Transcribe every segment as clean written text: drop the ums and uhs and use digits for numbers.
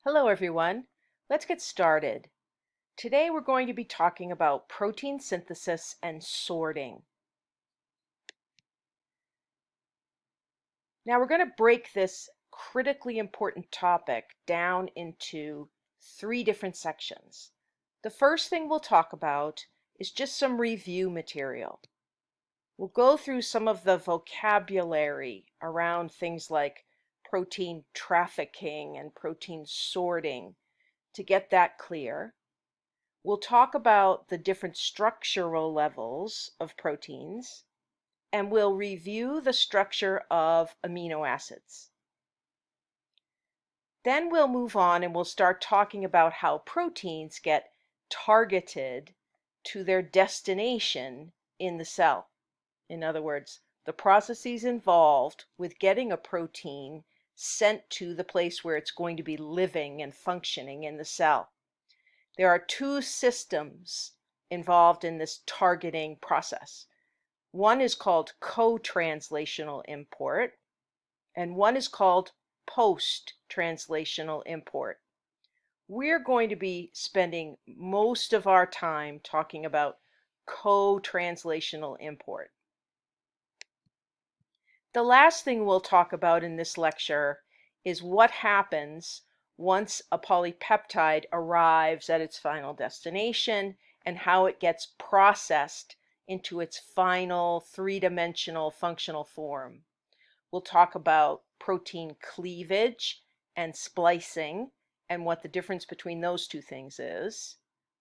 Hello everyone. Let's get started. Today we're going to be talking about protein synthesis and sorting. Now we're going to break this critically important topic down into three different sections. The first thing we'll talk about is just some review material. We'll go through some of the vocabulary around things like protein trafficking and protein sorting to get that clear. We'll talk about the different structural levels of proteins, and we'll review the structure of amino acids. Then we'll move on and we'll start talking about how proteins get targeted to their destination in the cell. In other words, the processes involved with getting a protein sent to the place where it's going to be living and functioning in the cell. There are two systems involved in this targeting process. One is called co-translational import, and one is called post-translational import. We're going to be spending most of our time talking about co-translational import. The last thing we'll talk about in this lecture is what happens once a polypeptide arrives at its final destination and how it gets processed into its final three-dimensional functional form. We'll talk about protein cleavage and splicing and what the difference between those two things is.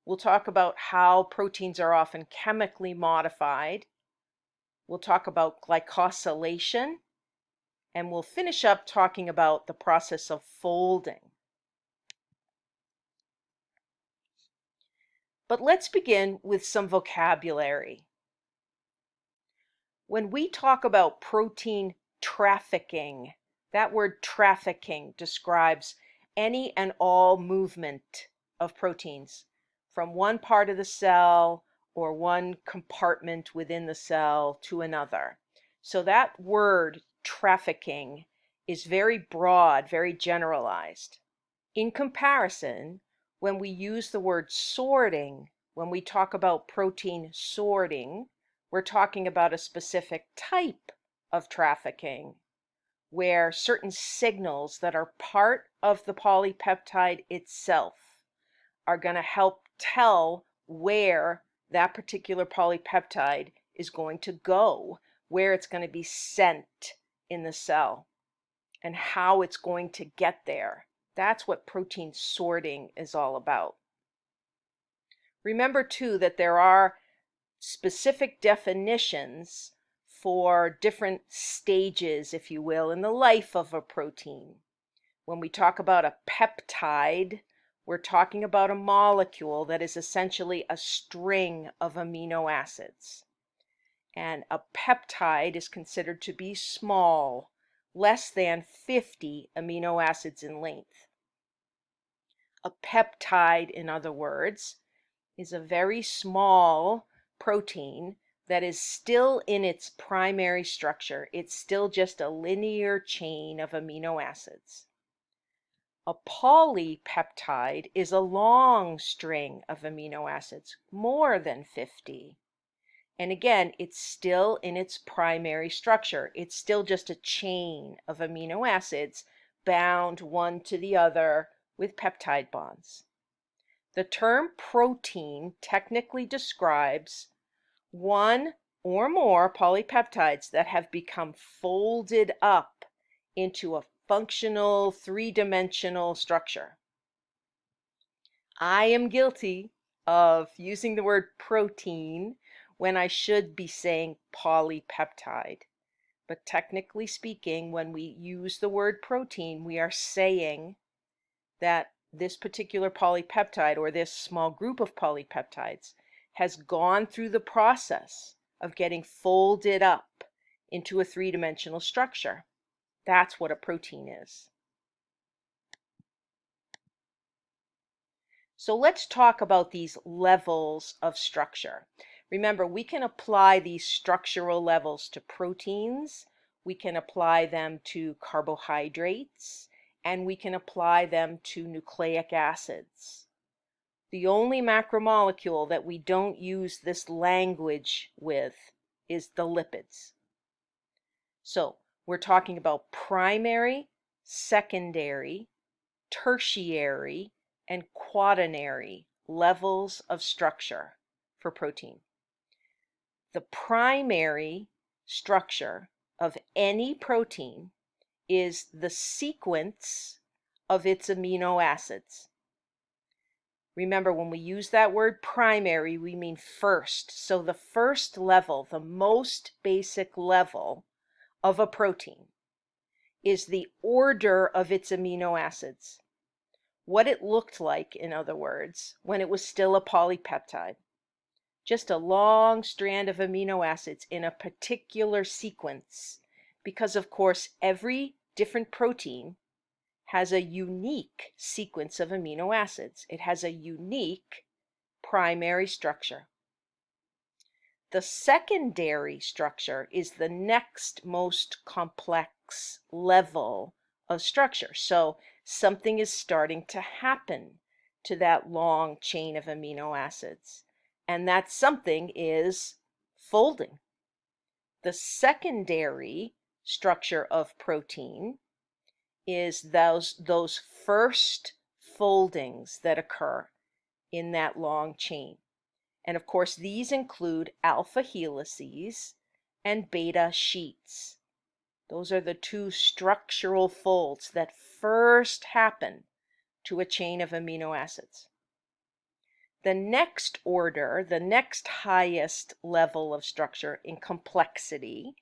We'll talk about how proteins are often chemically modified. We'll talk about glycosylation, and we'll finish up talking about the process of folding. But let's begin with some vocabulary. When we talk about protein trafficking, that word trafficking describes any and all movement of proteins from one part of the cell or one compartment within the cell to another. So that word trafficking is very broad, very generalized. In comparison, when we use the word sorting, when we talk about protein sorting, we're talking about a specific type of trafficking where certain signals that are part of the polypeptide itself are going to help tell where that particular polypeptide is going to go, where it's going to be sent in the cell, and how it's going to get there. That's what protein sorting is all about. Remember too that there are specific definitions for different stages, if you will, in the life of a protein. When we talk about a peptide, we're talking about a molecule that is essentially a string of amino acids. And a peptide is considered to be small, less than 50 amino acids in length. A peptide, in other words, is a very small protein that is still in its primary structure. It's still just a linear chain of amino acids. A polypeptide is a long string of amino acids, more than 50. And again, it's still in its primary structure. It's still just a chain of amino acids bound one to the other with peptide bonds. The term protein technically describes one or more polypeptides that have become folded up into a functional three-dimensional structure. I am guilty of using the word protein when I should be saying polypeptide. But technically speaking, when we use the word protein, we are saying that this particular polypeptide or this small group of polypeptides has gone through the process of getting folded up into a three-dimensional structure. That's what a protein is. So let's talk about these levels of structure. Remember, we can apply these structural levels to proteins, we can apply them to carbohydrates, and we can apply them to nucleic acids. The only macromolecule that we don't use this language with is the lipids. So we're talking about primary, secondary, tertiary, and quaternary levels of structure for protein. The primary structure of any protein is the sequence of its amino acids. Remember, when we use that word primary, we mean first. So the first level, the most basic level of a protein, is the order of its amino acids. What it looked like, in other words, when it was still a polypeptide. Just a long strand of amino acids in a particular sequence. Because, of course, every different protein has a unique sequence of amino acids. It has a unique primary structure. The secondary structure is the next most complex level of structure. So something is starting to happen to that long chain of amino acids. And that something is folding. The secondary structure of protein is those first foldings that occur in that long chain. And of course, these include alpha helices and beta sheets. Those are the two structural folds that first happen to a chain of amino acids. The next order, the next highest level of structure in complexity,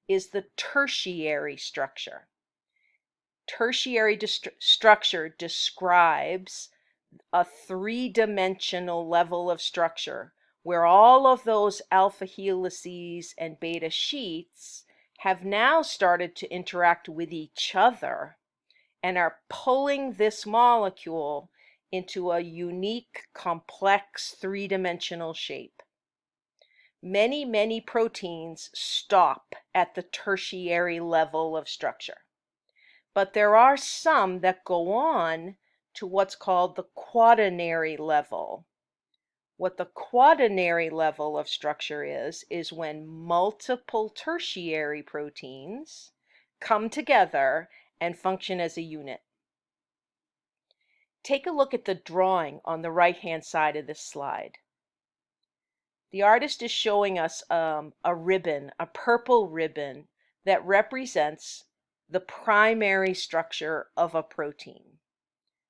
is the tertiary structure. Tertiary structure describes a three-dimensional level of structure where all of those alpha helices and beta sheets have now started to interact with each other and are pulling this molecule into a unique, complex, three-dimensional shape. Many, many proteins stop at the tertiary level of structure. But there are some that go on to what's called the quaternary level. What the quaternary level of structure is when multiple tertiary proteins come together and function as a unit. Take a look at the drawing on the right-hand side of this slide. The artist is showing us a ribbon, a purple ribbon, that represents the primary structure of a protein.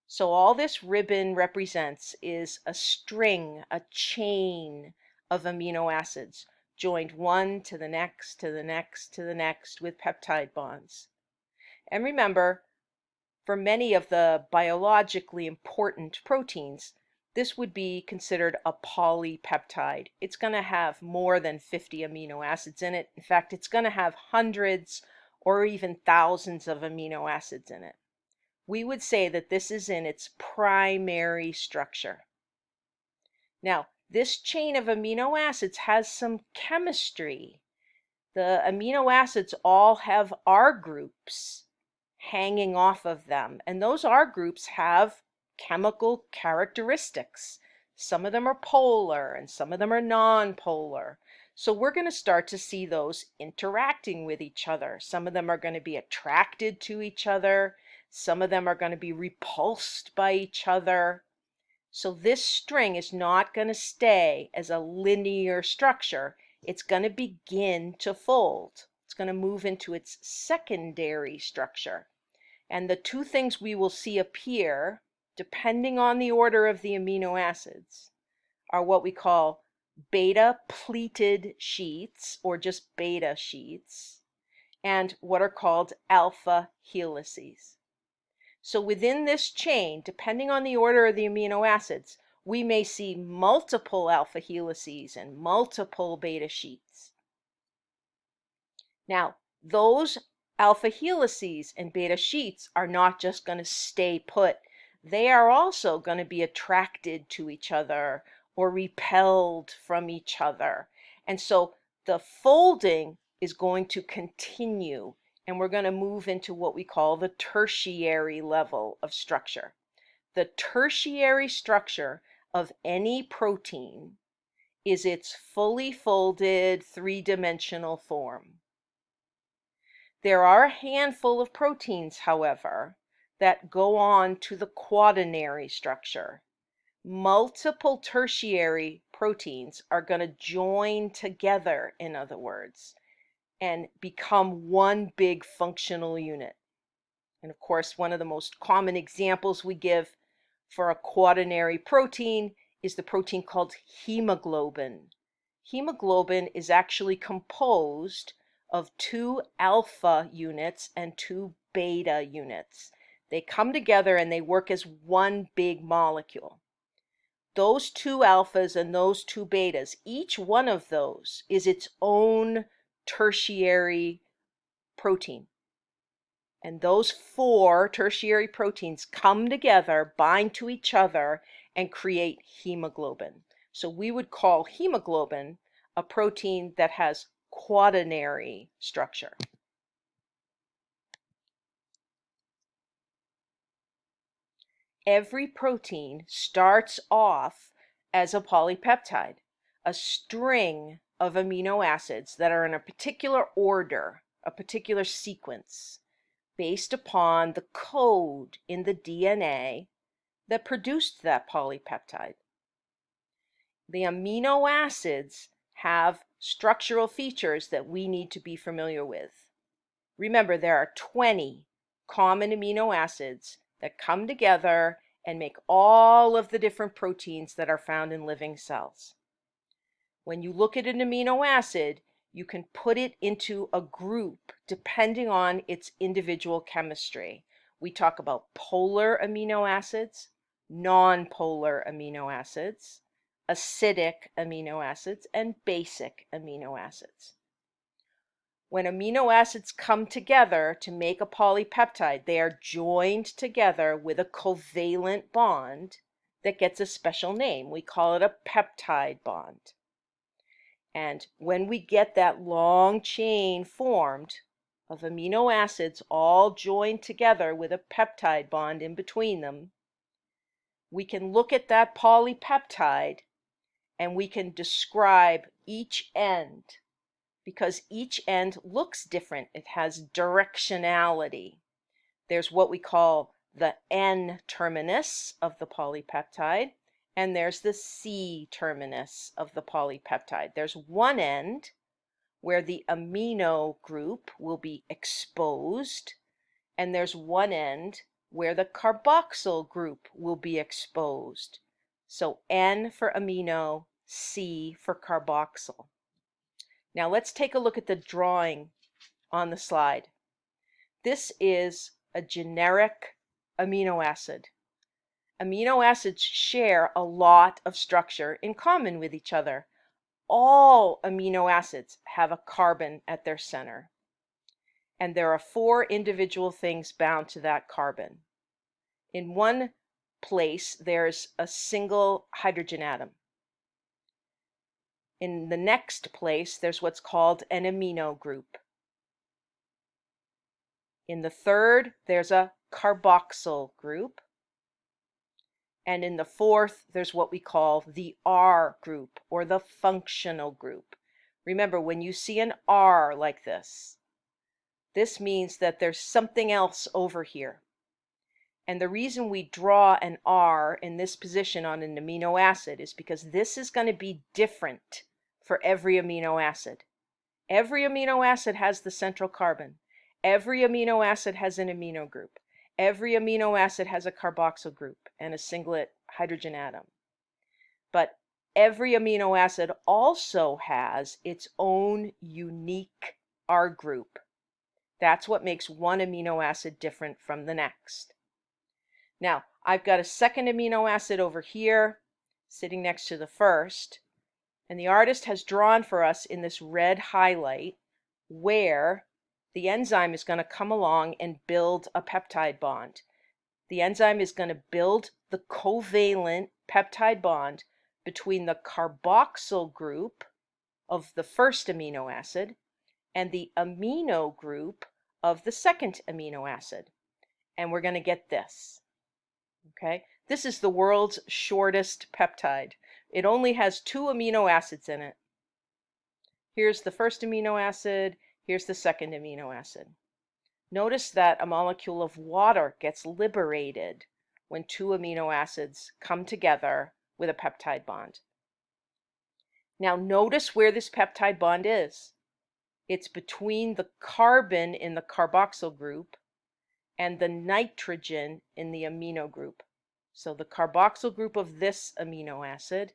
So all this ribbon represents is a string, a chain of amino acids, joined one to the next, to the next, to the next with peptide bonds. And remember, for many of the biologically important proteins, this would be considered a polypeptide. It's going to have more than 50 amino acids in it. In fact, it's going to have hundreds or even thousands of amino acids in it. We would say that this is in its primary structure. Now, this chain of amino acids has some chemistry. The amino acids all have R groups hanging off of them, and those R groups have chemical characteristics. Some of them are polar and some of them are non-polar. So we're going to start to see those interacting with each other. Some of them are going to be attracted to each other. Some of them are going to be repulsed by each other. So this string is not going to stay as a linear structure. It's going to begin to fold. It's going to move into its secondary structure. And the two things we will see appear, depending on the order of the amino acids, are what we call beta pleated sheets, or just beta sheets, and what are called alpha helices. So within this chain, depending on the order of the amino acids, we may see multiple alpha helices and multiple beta sheets. Now, those alpha helices and beta sheets are not just going to stay put. They are also going to be attracted to each other or repelled from each other. And so the folding is going to continue and we're going to move into what we call the tertiary level of structure. The tertiary structure of any protein is its fully folded three-dimensional form. There are a handful of proteins, however, that go on to the quaternary structure. Multiple tertiary proteins are going to join together, in other words, and become one big functional unit. And of course, one of the most common examples we give for a quaternary protein is the protein called hemoglobin. Hemoglobin is actually composed of 2 alpha units and 2 beta units. They come together and they work as one big molecule. Those 2 alphas and those 2 betas, each one of those is its own tertiary protein. And those 4 tertiary proteins come together, bind to each other, and create hemoglobin. So we would call hemoglobin a protein that has quaternary structure. Every protein starts off as a polypeptide, a string of amino acids that are in a particular order, a particular sequence, based upon the code in the DNA that produced that polypeptide. The amino acids have structural features that we need to be familiar with. Remember, there are 20 common amino acids that come together and make all of the different proteins that are found in living cells. When you look at an amino acid, you can put it into a group depending on its individual chemistry. We talk about polar amino acids, non-polar amino acids, acidic amino acids, and basic amino acids. When amino acids come together to make a polypeptide, they are joined together with a covalent bond that gets a special name. We call it a peptide bond. And when we get that long chain formed of amino acids all joined together with a peptide bond in between them, we can look at that polypeptide and we can describe each end, because each end looks different. It has directionality. There's what we call the N terminus of the polypeptide, and there's the C terminus of the polypeptide. There's one end where the amino group will be exposed, and there's one end where the carboxyl group will be exposed. So N for amino, C for carboxyl. Now let's take a look at the drawing on the slide. This is a generic amino acid. Amino acids share a lot of structure in common with each other. All amino acids have a carbon at their center, and there are 4 individual things bound to that carbon. In one place, there's a single hydrogen atom. In the next place, there's what's called an amino group. In the third, there's a carboxyl group. And in the fourth, there's what we call the R group, or the functional group. Remember, when you see an R like this means that there's something else over here. And the reason we draw an R in this position on an amino acid is because this is going to be different for every amino acid. Every amino acid has the central carbon. Every amino acid has an amino group. Every amino acid has a carboxyl group and a singlet hydrogen atom. But every amino acid also has its own unique R group. That's what makes one amino acid different from the next. Now, I've got a second amino acid over here, sitting next to the first, and the artist has drawn for us in this red highlight where the enzyme is going to come along and build a peptide bond. The enzyme is going to build the covalent peptide bond between the carboxyl group of the first amino acid and the amino group of the second amino acid. And we're going to get this. Okay? This is the world's shortest peptide. It only has 2 amino acids in it. Here's the first amino acid, here's the second amino acid. Notice that a molecule of water gets liberated when 2 amino acids come together with a peptide bond. Now notice where this peptide bond is. It's between the carbon in the carboxyl group and the nitrogen in the amino group. So the carboxyl group of this amino acid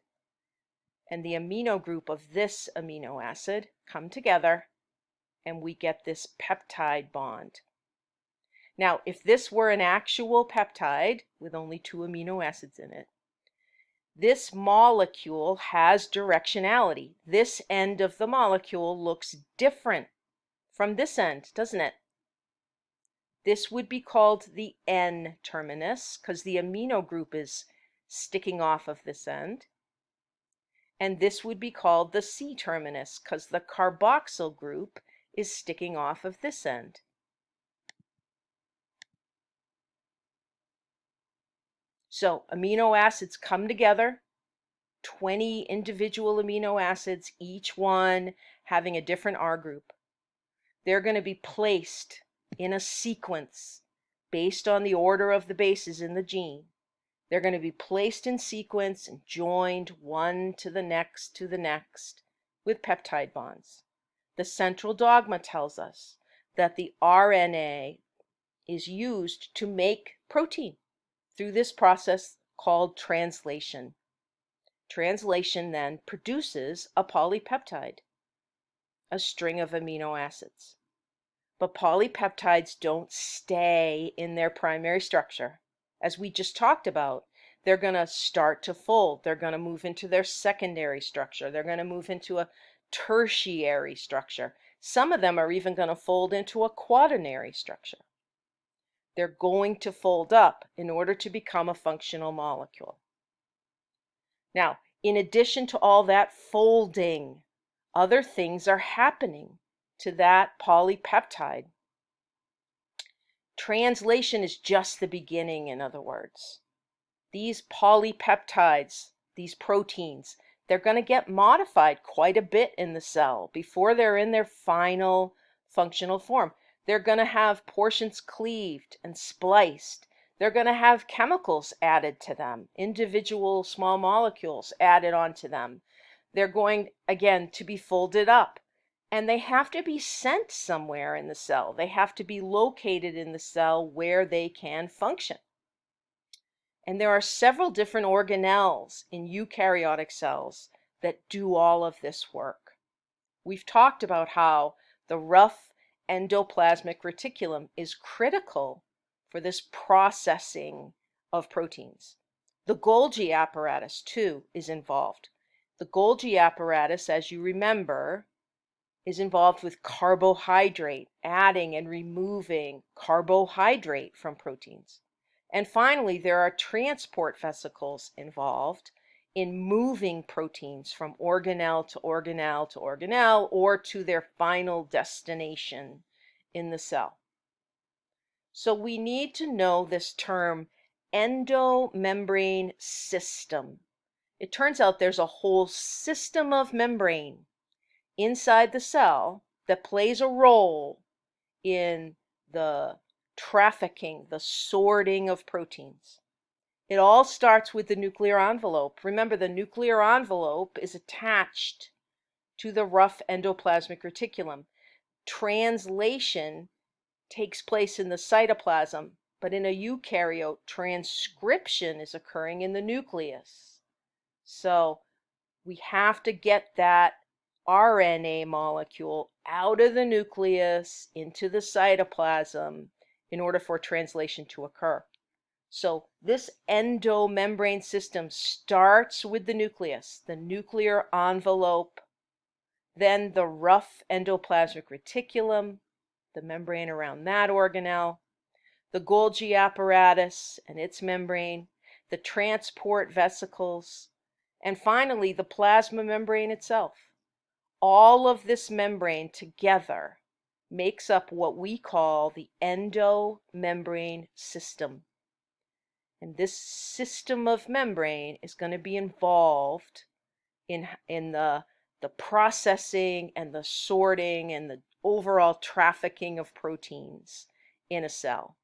and the amino group of this amino acid come together and we get this peptide bond. Now, if this were an actual peptide with only 2 amino acids in it, this molecule has directionality. This end of the molecule looks different from this end, doesn't it? This would be called the N terminus because the amino group is sticking off of this end. And this would be called the C terminus because the carboxyl group is sticking off of this end. So amino acids come together, 20 individual amino acids, each one having a different R group. They're going to be placed in a sequence based on the order of the bases in the gene. They're going to be placed in sequence and joined one to the next with peptide bonds. The central dogma tells us that the RNA is used to make protein through this process called translation. Translation then produces a polypeptide, a string of amino acids. But polypeptides don't stay in their primary structure. As we just talked about, they're going to start to fold. They're going to move into their secondary structure. They're going to move into a tertiary structure. Some of them are even going to fold into a quaternary structure. They're going to fold up in order to become a functional molecule. Now, in addition to all that folding, other things are happening to that polypeptide. Translation is just the beginning, in other words. These polypeptides, these proteins, they're going to get modified quite a bit in the cell before they're in their final functional form. They're going to have portions cleaved and spliced. They're going to have chemicals added to them, individual small molecules added onto them. They're going, again, to be folded up. And they have to be sent somewhere in the cell. They have to be located in the cell where they can function. And there are several different organelles in eukaryotic cells that do all of this work. We've talked about how the rough endoplasmic reticulum is critical for this processing of proteins. The Golgi apparatus, too, is involved. The Golgi apparatus, as you remember, is involved with carbohydrate, adding and removing carbohydrate from proteins. And finally, there are transport vesicles involved in moving proteins from organelle to organelle to organelle or to their final destination in the cell. So we need to know this term endomembrane system. It turns out there's a whole system of membrane inside the cell that plays a role in the trafficking, the sorting of proteins. It all starts with the nuclear envelope. Remember, the nuclear envelope is attached to the rough endoplasmic reticulum. Translation takes place in the cytoplasm, but in a eukaryote, transcription is occurring in the nucleus. So we have to get that RNA molecule out of the nucleus into the cytoplasm in order for translation to occur. So this endomembrane system starts with the nucleus, the nuclear envelope, then the rough endoplasmic reticulum, the membrane around that organelle, the Golgi apparatus and its membrane, the transport vesicles, and finally the plasma membrane itself. All of this membrane together makes up what we call the endomembrane system. And this system of membrane is going to be involved in the processing and the sorting and the overall trafficking of proteins in a cell.